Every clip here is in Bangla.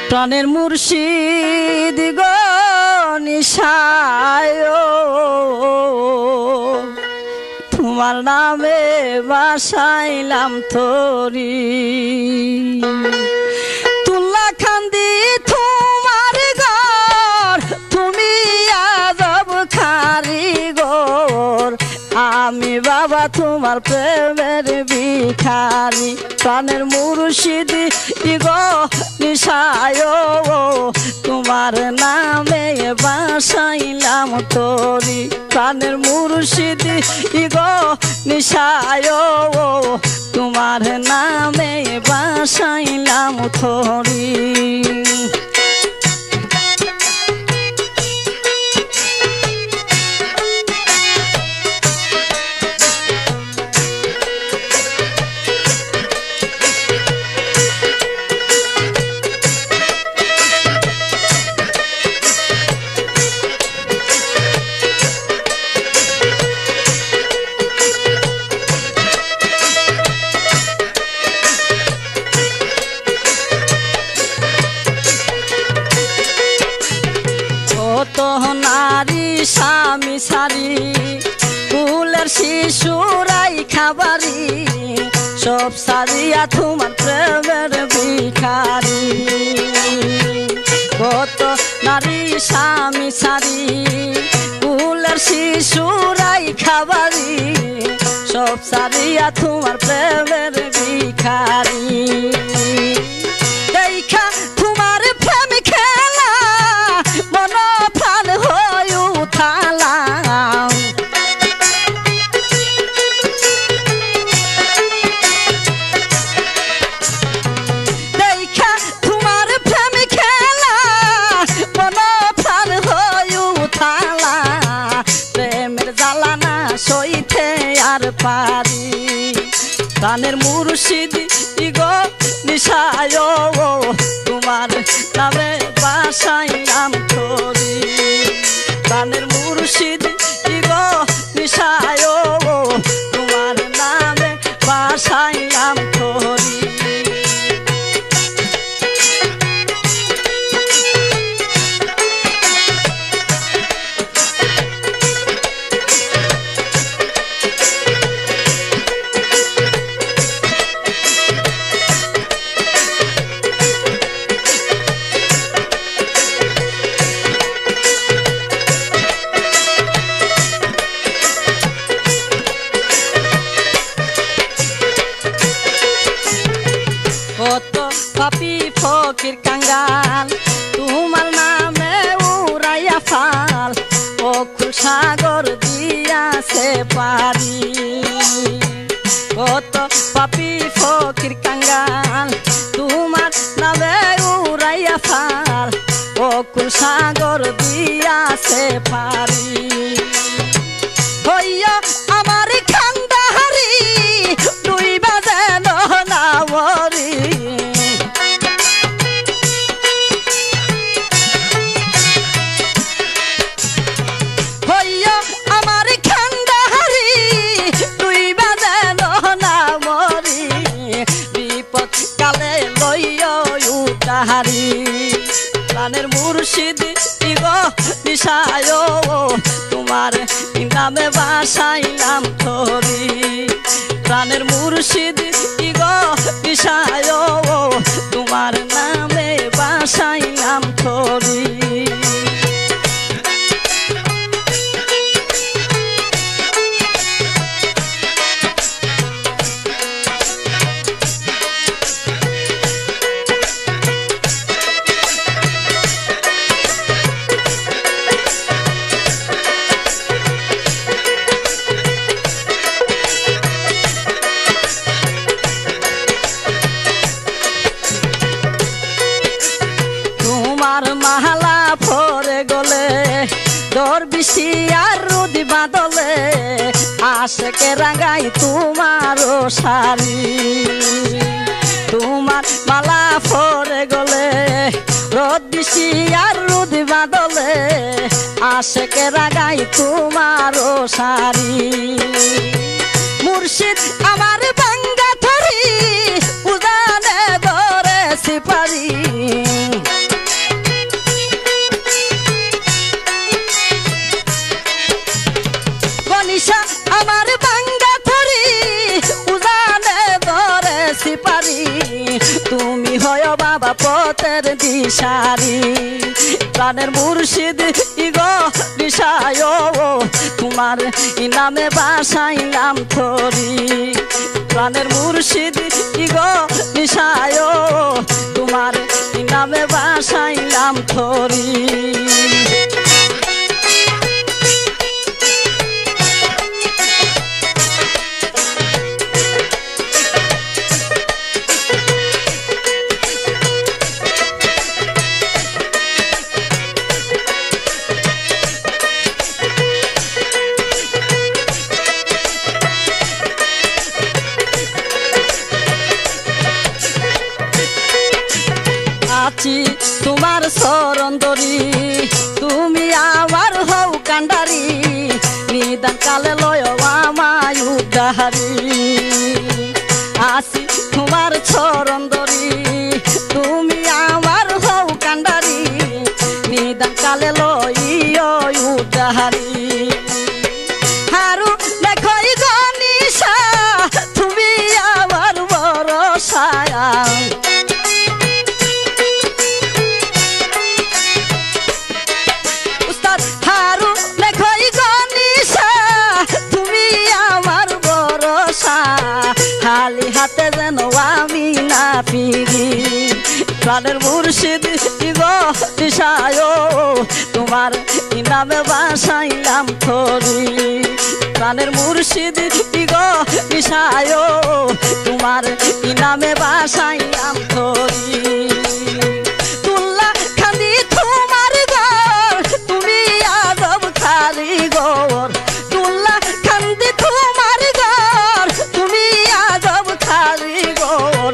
প্রাণের মুর্শিদ গো নিশায় তোমার নামে বাসাইলাম তোরি তুল্লা খান্দি তোমার ঘর তুমি আদব কারিগর আমি বাবা তোমার প্রেমের ভিখারি প্রাণের মুর্শিদ গো নিশায় তোমার নামে বাসাইলাম তোরি প্রাণের মুর্শিদ গো নিশায় তোমার নামে বাসাইলাম তোরি নারী স্বামী সারি কুলের শিশুরাই খাবারি সব সারিয়া তোমার প্রেমের ভিখারি কত নারী স্বামী সারি কুলের শিশুরাই খাবারি সব সারিয়া তোমার প্রেমের ভিখারি দেখা তোমার প্রেম খেলা মন প্রাণ হয়ে উঠালাম দেখা তোমার প্রেম খেলা মন প্রাণ হয়ে উঠালাম প্রেমের জ্বালানা সইতে আর পারি প্রাণের মুর্শিদ গো নিশায় তোমার নামে বাসাইলাম তোরি প্রাণের মুর্শিদ গো নিশায় তোমার নামে বাসাইলাম তোরি কত পাপি ফকির কাঙ্গাল তোমার নামে উড়াইয়া ফাল অকুল সাগর দিয়াছে পারি কত পাপি ফকির কাঙ্গাল তোমার নামে উড়াইয়া ফাল অকুল সাগর দিয়াছে পারি হইয়া আমার খান্দাহারি দুই বাজে নামরি হইয়া আমার খান্দাহারি দুই বাজে নামরি বিপদ কালে লইয়া উতাহারি প্রাণের মুর্শিদ গো নিশায় তোমার নামে বাসাইলাম তোরি প্রাণের মুর্শিদ গো নিশায় তোমার নামে বাসাইলাম তোরি মাহালা ফরে গলে দরবিশি আর রুদি বাদলে আশেকে রাঙাই তোমার শাড়ি তোমার মালা ফরে গলে রোদ বিশি আর রুদি বাদলে আশেকে রাগাই তোমারও সারি মুর্শিদ আমার বাঙ্গা ধরি উজানে ধরে সিপারি গনিশা আমার বাঙ্গা ধরি উজানে ধরে সিপারি তুমি হয় বাবা পথের দিশারি প্রাণের মুর্শিদ ইগো দিশায় তোমার ইনামে বাসাইলাম থরি প্রাণের মুর্শিদ ইগো দিশায় তোমার ইনামে বাসাইলাম থরি আছি তোমার শরণ ধরি তুমি আমার হও কান্ডারি নিদান কালে লয় আমায় উদ্ধারি আছি তোমার শরণ ধরি তুমি আমার হও কান্ডারি নিদান কালে লয় উদ্ধারি হারু দেখো গনিশা তুমি আমার ভরসা খালি হাতে যেন আমি না ফিরি প্রাণের মুর্শিদ ইগো দিশায় তোমার ইনামে বাসাইলাম থরি প্রাণের মুর্শিদ ইগো দিশায় তোমার ইনামে বাসাইলাম থরি তুল্লা খান্দি তোমার ঘর তুমি আজব খালি ঘর তুল্লা খান্দি তোমার ঘর তুমি আজব খালি ঘর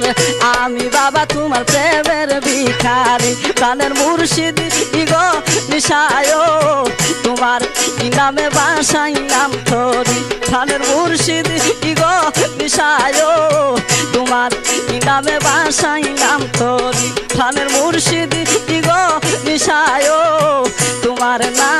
আমি বাবা তোমার প্রেমের ভিখারি প্রাণের মুর্শিদ ইগো নিশায় তোমার ইনামে বাসাইলাম থরি প্রাণের মুর্শিদ ইগো নিশায় তোমার ইনামে বাসাইলাম থরি প্রাণের মুর্শিদ ইগো নিশায় তোমার না